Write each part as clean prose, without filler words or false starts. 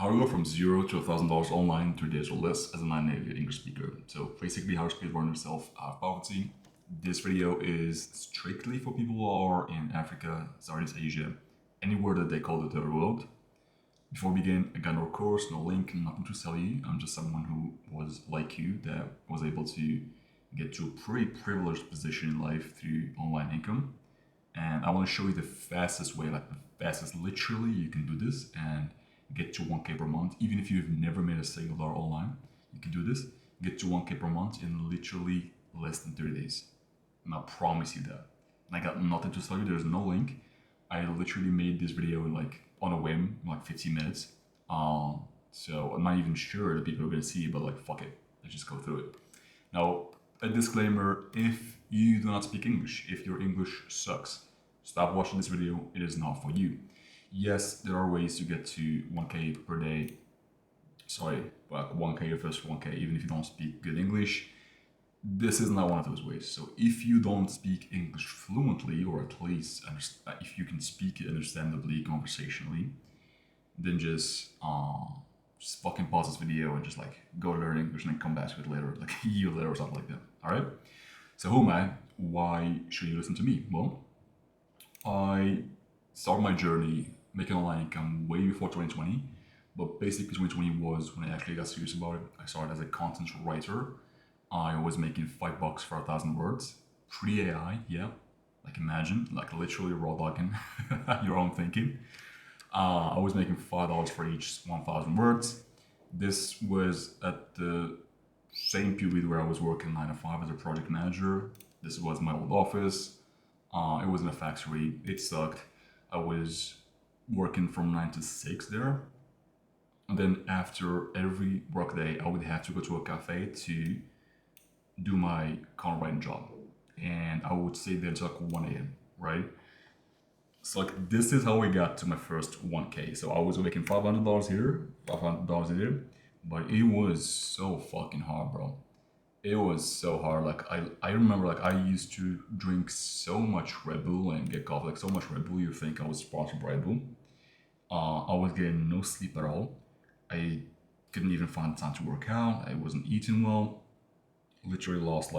how to go from zero to $1,000 online in 3 days or less as a non-native English speaker. So basically how to speedrun yourself out of poverty. This video is strictly for people who are in Africa, Southeast Asia, anywhere that they call the third world. Before we begin, I got no course, no link, nothing to sell you. I'm just someone who was like you, that was able to get to a pretty privileged position in life through online income. And I want to show you the fastest way, like the fastest literally you can do this and get to 1K per month. Even if you've never made a single dollar online, you can do this. Get to 1K per month in literally less than 30 days. And I promise you that. And I got nothing to tell you, there's no link. I literally made this video on a whim, in 15 minutes. So I'm not even sure that people are gonna see it, but fuck it, let's just go through it. Now, a disclaimer, if you do not speak English, if your English sucks, stop watching this video, it is not for you. Yes, there are ways to get to 1K per day. Sorry, 1K your first 1K, even if you don't speak good English. This is not one of those ways. So if you don't speak English fluently, or at least if you can speak it understandably, conversationally, then just fucking pause this video and just go learn English and then come back to it later, a year later or something like that. All right. So who am I? Why should you listen to me? Well, I started my journey making online income way before 2020, but basically 2020 was when I actually got serious about it. I started as a content writer. I was making $5 for 1,000 words, pre-AI, yeah. Imagine, literally raw dogging your own thinking. I was making $5 for each 1,000 words. This was at the same period where I was working 9 to 5 as a project manager. This was my old office. It was in a factory. It sucked. I was working from 9 to 6 there. And then after every work day, I would have to go to a cafe to do my content writing job. And I would stay there until 1 a.m., right? So this is how we got to my first 1K. So I was making $500 here, $500 there, but it was so fucking hard, bro. It was so hard. I remember I used to drink so much Red Bull and get coffee, so much Red Bull you think I was sponsored by Red Bull. I was getting no sleep at all. I couldn't even find time to work out. I wasn't eating well. Literally lost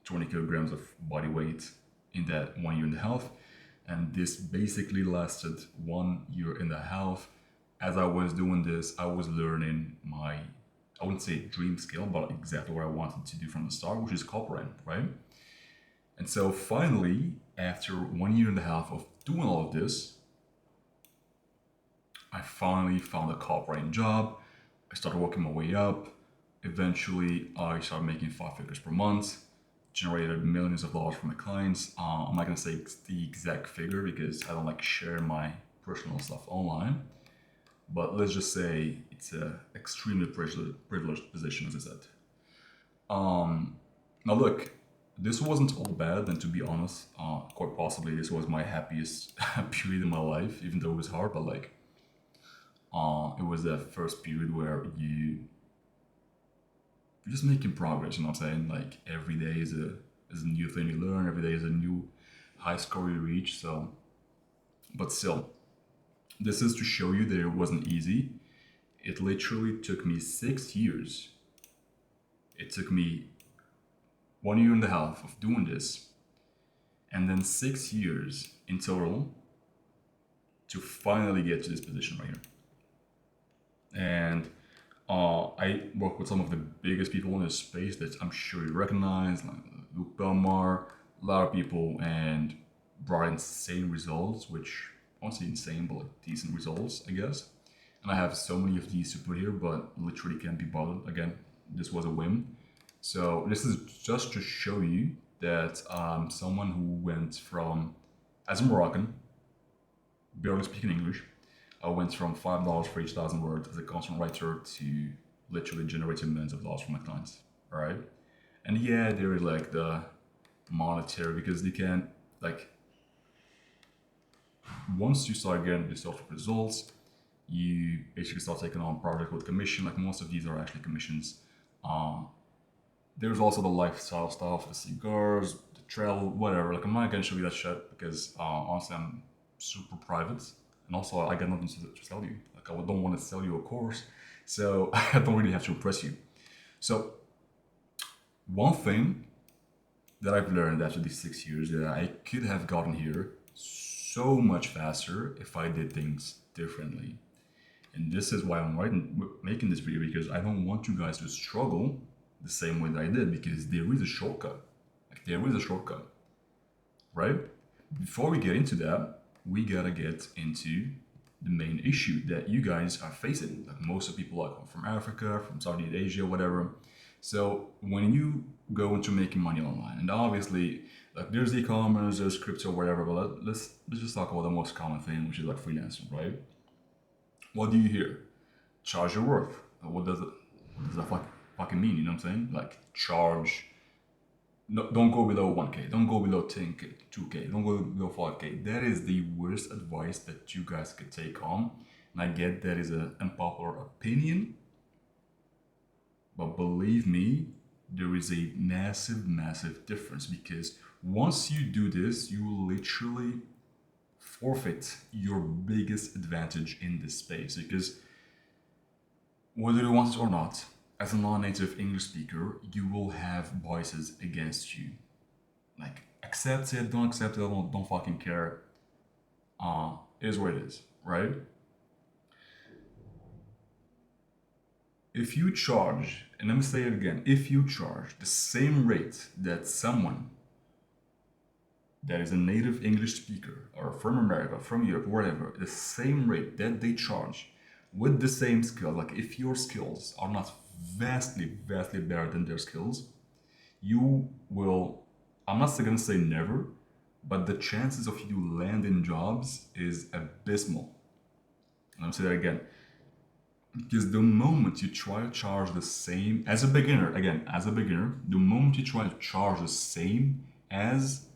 20 kilograms of body weight in that 1 year and a half. And this basically lasted 1 year and a half. As I was doing this, I was learning my, I wouldn't say dream skill, but exactly what I wanted to do from the start, which is copywriting, right? And so finally, after 1 year and a half of doing all of this, I finally found a copywriting job. I started working my way up. Eventually, I started making 5 figures per month, generated millions of dollars from my clients. I'm not gonna say the exact figure because I don't sharing my personal stuff online, but let's just say it's an extremely privileged position, as I said. Now look, this wasn't all bad, and to be honest, quite possibly this was my happiest period in my life, even though it was hard, but it was that first period where you're just making progress, you know what I'm saying? Every day is a new thing you learn, every day is a new high score you reach. So, but still, this is to show you that it wasn't easy. It literally took me 6 years. It took me 1 year and a half of doing this, and then 6 years in total to finally get to this position right here. And I work with some of the biggest people in this space that I'm sure you recognize, like Luke Belmar, a lot of people, and brought insane results, which I won't say insane, but decent results, I guess. And I have so many of these to put here, but literally can't be bothered. Again, this was a whim. So this is just to show you that someone who went from, as a Moroccan, barely speaking English, I went from $5 for each 1,000 words as a content writer to literally generating millions of dollars for my clients, all right? And yeah, there is the monetary, because they can, once you start getting the sort of results, you basically start taking on projects with commission. Most of these are actually commissions. There's also the lifestyle stuff, the cigars, the travel, whatever. I'm not gonna show you that shit because honestly, I'm super private. And also, I got nothing to tell you. Like I don't want to sell you a course, so I don't really have to impress you. So one thing that I've learned after these 6 years that I could have gotten here so much faster if I did things differently. And this is why making this video, because I don't want you guys to struggle the same way that I did, because there is a shortcut. Like there is a shortcut, right? Before we get into that, we gotta get into the main issue that you guys are facing. Like most of the people are from Africa, from Southeast Asia, whatever. So when you go into making money online, and obviously like there's e-commerce, there's crypto, whatever, but let's just talk about the most common thing, which is like freelancing, right? What do you hear? Charge your worth. What does that fucking mean? You know what I'm saying? Like charge. No, don't go below 1K. Don't go below 10K, 2K. Don't go below 5K. That is the worst advice that you guys could take on. And I get that is an unpopular opinion. But believe me, there is a massive, massive difference, because once you do this, you will literally forfeit your biggest advantage in this space. Because whether you want it or not, as a non-native English speaker, you will have biases against you. Like, accept it, don't accept it, don't fucking care. It is what it is, right? If you charge, and let me say it again, if you charge the same rate that someone that is a native English speaker, or from America, from Europe, wherever, the same rate that they charge with the same skill, like if your skills are not vastly, vastly better than their skills, you will, I'm not gonna say never, but the chances of you landing jobs is abysmal. And I'll say that again. Because the moment you try to charge the same, as a beginner, the moment you try to charge the same as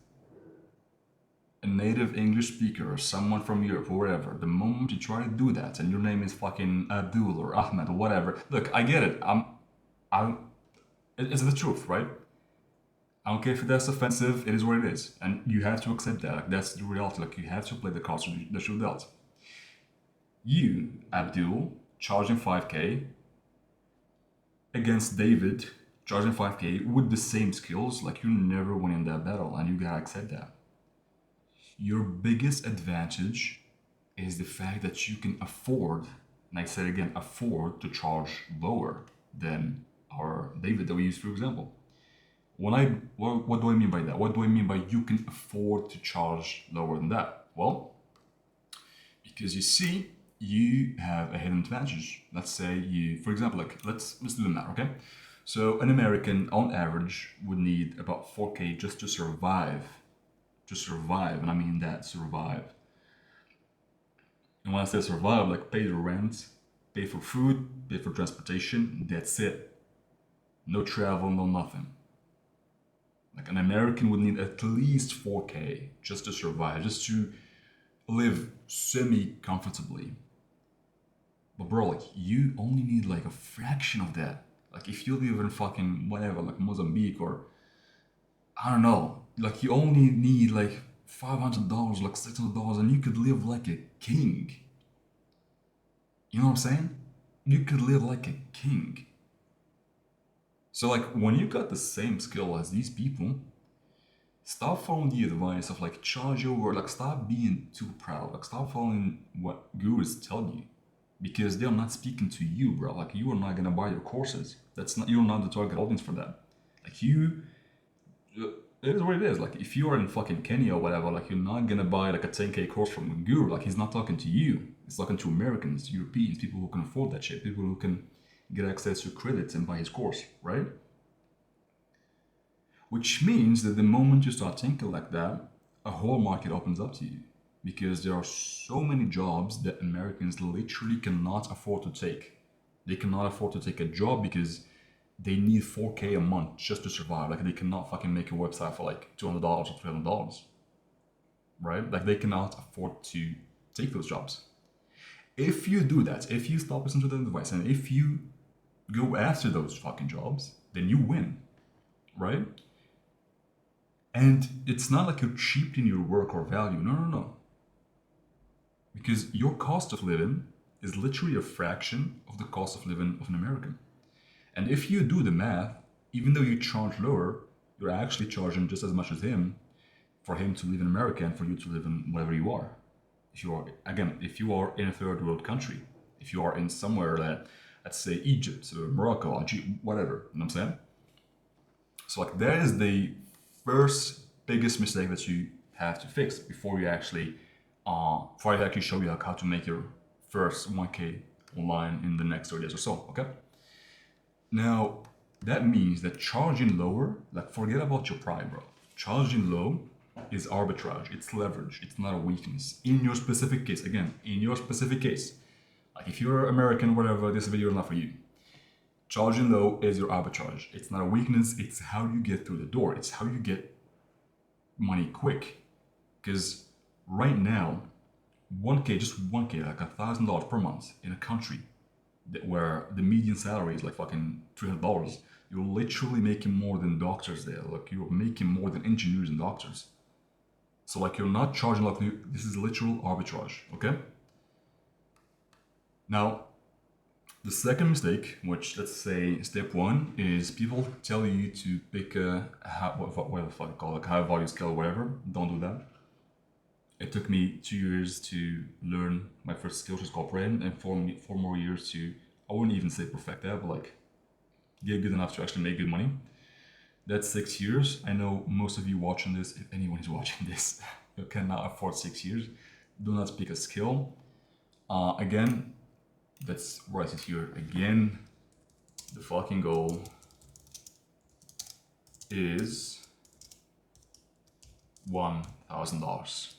a native English speaker or someone from Europe or wherever, the moment you try to do that, and your name is fucking Abdul or Ahmed or whatever, look, I get it. It's the truth, right? I don't care if that's offensive. It is what it is, and you have to accept that. Like, that's the reality. Like, you have to play the cards that you're dealt. You, Abdul, charging 5K against David, charging 5K with the same skills, like you're never winning that battle, and you gotta accept that. Your biggest advantage is the fact that you can afford, and I say again, afford to charge lower than our David that we use, for example. What do I mean by that? What do I mean by you can afford to charge lower than that? Well, because you see, you have a hidden advantage. Let's say you, for example, like let's do the math, okay? So an American on average would need about 4K just to survive. And I mean that, survive. And when I say survive, like pay the rent, pay for food, pay for transportation, that's it. No travel, no nothing. Like an American would need at least 4K just to survive, just to live semi-comfortably. But bro, like you only need like a fraction of that. Like if you live in fucking whatever, like Mozambique or I don't know, like you only need like $500, like $600, and you could live like a king. You know what I'm saying? You could live like a king. So like when you got the same skill as these people, stop following the advice of like charge your word, like stop being too proud, like stop following what gurus tell you, because they're not speaking to you, bro. Like you are not gonna buy your courses. You're not the target audience for that. Like it is what it is. Like if you are in fucking Kenya or whatever, like you're not gonna buy like a 10K course from a guru. Like he's not talking to you. He's talking to Americans, Europeans, people who can afford that shit, people who can get access to credits and buy his course, right? Which means that the moment you start thinking like that, a whole market opens up to you. Because there are so many jobs that Americans literally cannot afford to take. They cannot afford to take a job because they need 4K a month just to survive. Like they cannot fucking make a website for like $200 or $300, right? Like they cannot afford to take those jobs. If you do that, if you stop listening to the advice, and if you go after those fucking jobs, then you win, right? And it's not like you're cheapening your work or value. No. Because your cost of living is literally a fraction of the cost of living of an American. And if you do the math, even though you charge lower, you're actually charging just as much as him for him to live in America and for you to live in wherever you are. If you are, again, if you are in a third world country, if you are in somewhere that, let's say Egypt or Morocco, whatever, you know what I'm saying? So like that is the first biggest mistake that you have to fix before I actually show you like how to make your first 1K online in the next 30 days or so, okay? Now, that means that charging lower, like forget about your pride, bro. Charging low is arbitrage, it's leverage, it's not a weakness. In your specific case, again, in your specific case, like if you're American, whatever, this video is not for you. Charging low is your arbitrage. It's not a weakness, it's how you get through the door. It's how you get money quick. Because right now, 1K, just 1K, like $1,000 per month in a country where the median salary is like fucking $300, you're literally making more than doctors there. Like you're making more than engineers and doctors. So like you're not charging like this is literal arbitrage, okay? Now, the second mistake, which let's say step one, is people tell you to pick a what the fuck call it, high value skill or whatever. Don't do that. It took me 2 years to learn my first skill, which is copywriting, and 4 more years to, I wouldn't even say perfect that, but like get good enough to actually make good money. That's 6 years. I know most of you watching this, if anyone is watching this, you cannot afford 6 years. Do not pick a skill. Again, that's where I sit here again. The fucking goal is $1,000.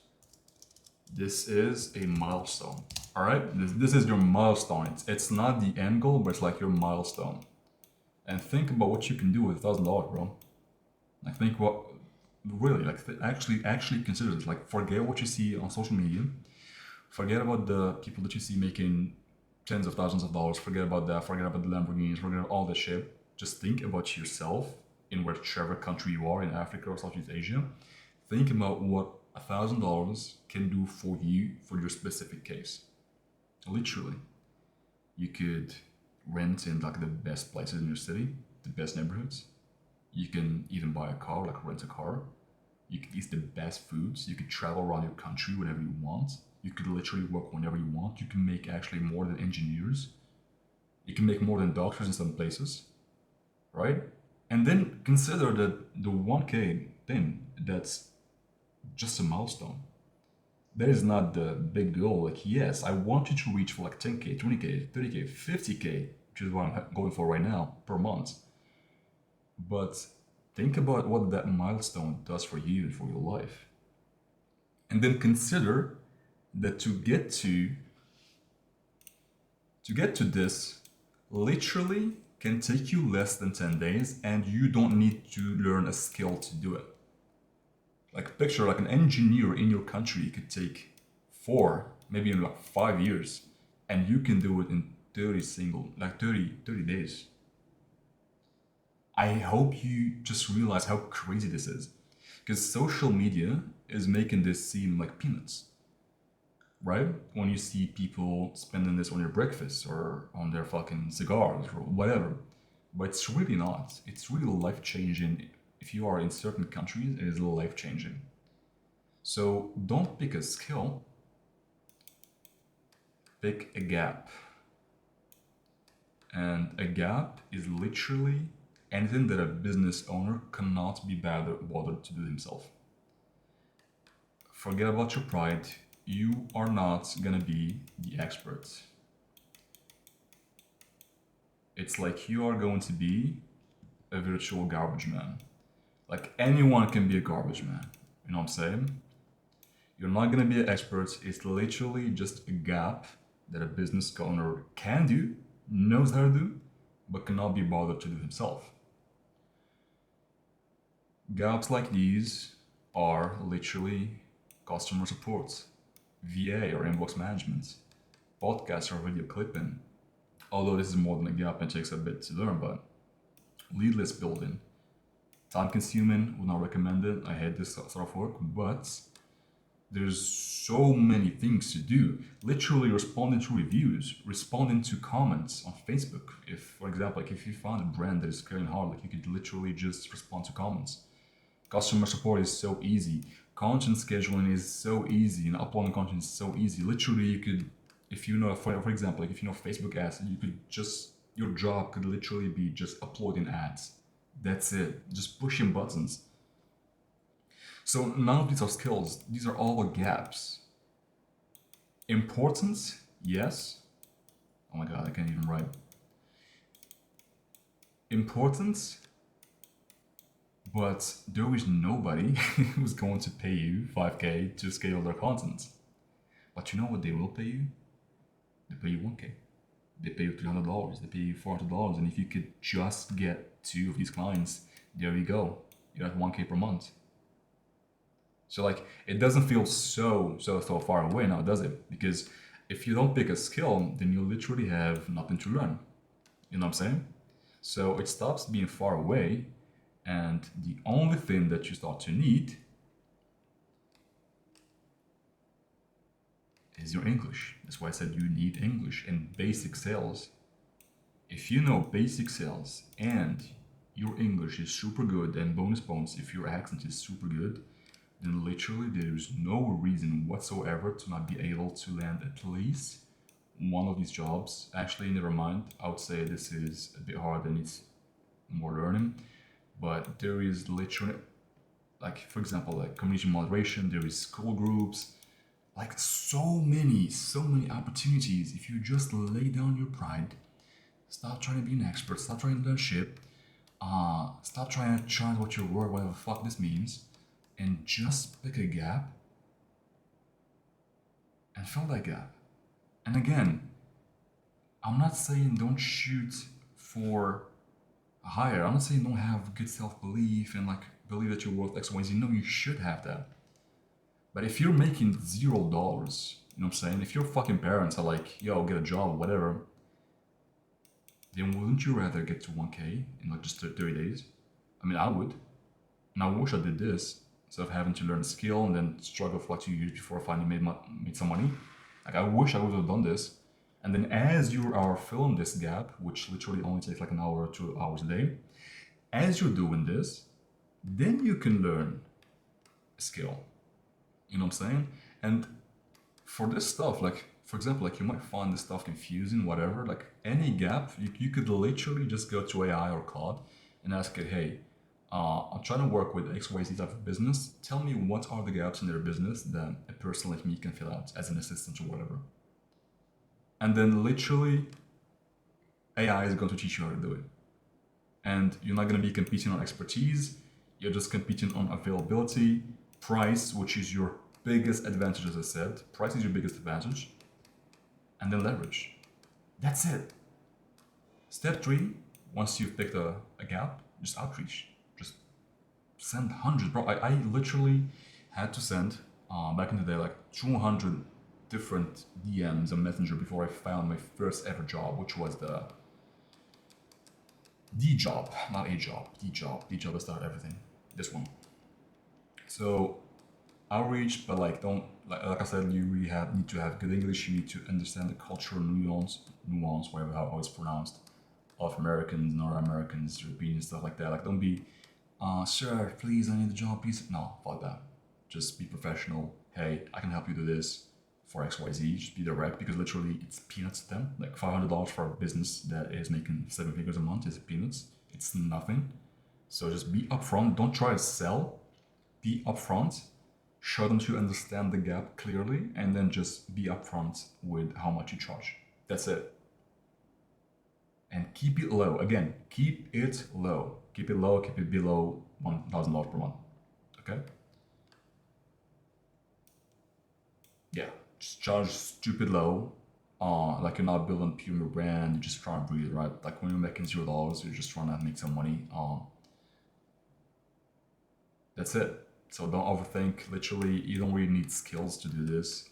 This is a milestone. All right, this is your milestone. It's not the end goal, but it's like your milestone. And think about what you can do with $1,000, bro. Like think what really like actually consider this. Like forget what you see on social media. Forget about the people that you see making tens of thousands of dollars. Forget about that. Forget about the Lamborghinis. Forget about all that shit. Just think about yourself in whichever country you are, in Africa or Southeast Asia. Think about what $1,000 can do for you for your specific case. Literally, you could rent in like the best places in your city, the best neighborhoods. You can even buy a car, like rent a car. You could eat the best foods. You could travel around your country whenever you want. You could literally work whenever you want. You can make actually more than engineers. You can make more than doctors in some places, right? And then consider that the 1K thing, that's just a milestone. That is not the big goal. Like, yes, I want you to reach for like 10K, 20K, 30K, 50K, which is what I'm going for right now per month. But think about what that milestone does for you and for your life. And then consider that to get to this literally can take you less than 10 days, and you don't need to learn a skill to do it. Like picture like an engineer in your country could take 4, maybe in like 5 years, and you can do it in 30 days. I hope you just realize how crazy this is, because social media is making this seem like peanuts, right? When you see people spending this on their breakfast or on their fucking cigars or whatever, but it's really not. It's really life-changing. If you are in certain countries, it is life-changing. So don't pick a skill, pick a gap. And a gap is literally anything that a business owner cannot be bothered to do himself. Forget about your pride. You are not gonna be the expert. It's like you are going to be a virtual garbage man. Like anyone can be a garbage man. You know what I'm saying? You're not gonna be an expert. It's literally just a gap that a business owner can do, knows how to do, but cannot be bothered to do himself. Gaps like these are literally customer support, VA or inbox management, podcast or video clipping. Although this is more than a gap and takes a bit to learn, but lead list building. Time consuming, would not recommend it. I hate this sort of work, but There's so many things to do. Literally responding to reviews, responding to comments on Facebook. If, for example, like if you find a brand that is scaling hard, like you could literally just respond to comments. Customer support is so easy. Content scheduling is so easy, and uploading content is so easy. Literally, you could, if you know, for example, like if you know Facebook ads, you could just your job could literally be just uploading ads. That's it. Just pushing buttons. So none of these are skills. These are all gaps. Importance, yes. Oh my god, I can't even write. Importance, but there is nobody who's going to pay you 5K to scale their content. But you know what they will pay you? They pay you 1K. They pay you $300. They pay you $400. And if you could just get 2 of these clients, there you go. You're at 1K per month. So like, it doesn't feel so far away now, does it? Because if you don't pick a skill, then you literally have nothing to learn. You know what I'm saying? So it stops being far away, and the only thing that you start to need is your English. That's why I said you need English and basic sales. If you know basic sales and your English is super good, and bonus points if your accent is super good, then literally there is no reason whatsoever to not be able to land at least one of these jobs. Actually, never mind. I would say this is a bit hard and needs more learning. But there is literally, like for example, like community moderation. There is school groups, like so many opportunities. If you just lay down your pride, stop trying to be an expert, stop trying to learn shit, stop trying to charge what you're worth, whatever the fuck this means, and just pick a gap and fill that gap. And again, I'm not saying don't shoot for higher. I'm not saying don't have good self-belief and like believe that you're worth X, Y, Z. No, you should have that. But if you're making $0, you know what I'm saying? If your fucking parents are like, yo, get a job, whatever, then wouldn't you rather get to 1K in like just 30 days? I mean, I would. And I wish I did this instead of having to learn a skill and then struggle for like 2 years before I finally made some money. Like, I wish I would have done this. And then as you are filling this gap, which literally only takes like an hour or 2 hours a day, as you're doing this, then you can learn a skill. You know what I'm saying? And for this stuff, like, for example, like you might find this stuff confusing, whatever, like any gap, you could literally just go to AI or Claude and ask it, hey, I'm trying to work with XYZ type of business. Tell me what are the gaps in their business that a person like me can fill out as an assistant or whatever. And then literally, AI is going to teach you how to do it. And you're not going to be competing on expertise. You're just competing on availability, price, which is your biggest advantage, as I said. Price is your biggest advantage. And then leverage. That's it. Step 3, once you've picked a gap, just outreach. Just send hundreds, bro. I literally had to send, back in the day, like 200 different DMs on Messenger before I found my first ever job, which was the job, not a job, the job. The job that started everything. This one. So outreach, but like don't like I said, you really need to have good English. You need to understand the cultural nuance, whatever how it's pronounced, of Americans, North Americans, Europeans, stuff like that. Like don't be, sir, please, I need a job, please. No, fuck that. Just be professional. Hey, I can help you do this for XYZ. Just be direct, because literally it's peanuts to them. Like $500 for a business that is making 7 figures a month is peanuts. It's nothing. So just be upfront. Don't try to sell. Be upfront. Show them to understand the gap clearly, and then just be upfront with how much you charge. That's it. And keep it low. Again, keep it low. Keep it low. Keep it below $1,000 per month. Okay? Yeah. Just charge stupid low. Like you're not building pure your brand. You're just trying to breathe, right? Like when you're making $0, you're just trying to make some money. That's it. So don't overthink. Literally, you don't really need skills to do this.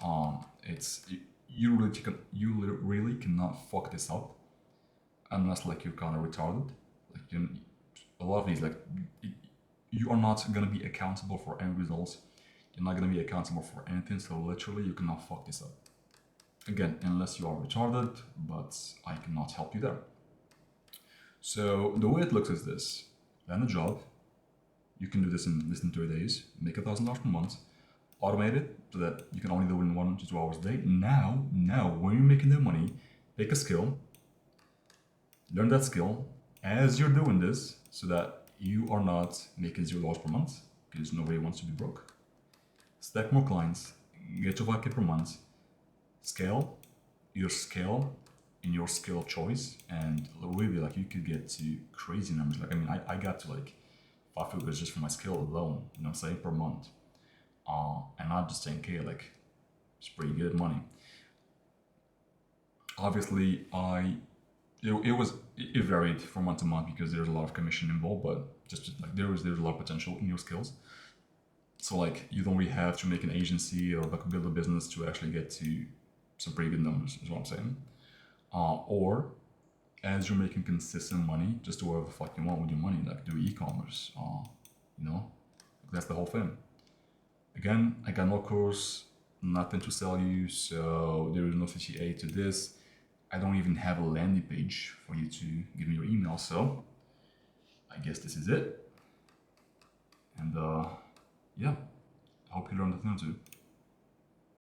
You really cannot fuck this up unless like you're kind of retarded. Like a lot of these, like you are not gonna be accountable for end results. You're not gonna be accountable for anything, so literally you cannot fuck this up. Again, unless you are retarded, but I cannot help you there. So the way it looks is this: land a job. You can do this in less than 30 days. Make $1,000 per month. Automate it so that you can only do it in 1 to 2 hours a day. Now, when you're making that money, pick a skill, learn that skill as you're doing this, so that you are not making $0 per month, because nobody wants to be broke. Stack more clients, get to 5K per month, scale your skill in your skill choice, and really, like, you could get to crazy numbers. Like, I mean, I got to like 5 figures just for my skill alone, you know what I'm saying, per month. And not just 10K, like, it's pretty good money. Obviously, it varied from month to month because there's a lot of commission involved, but just like there's a lot of potential in your skills. So like you don't really have to make an agency or like build a business to actually get to some pretty good numbers, is what I'm saying. Or as you're making consistent money, just do whatever the fuck you want with your money, like do e-commerce, you know, that's the whole thing. Again, I got no course, nothing to sell you, so there is no CTA to this. I don't even have a landing page for you to give me your email, so I guess this is it. And yeah, I hope you learned a thing or two.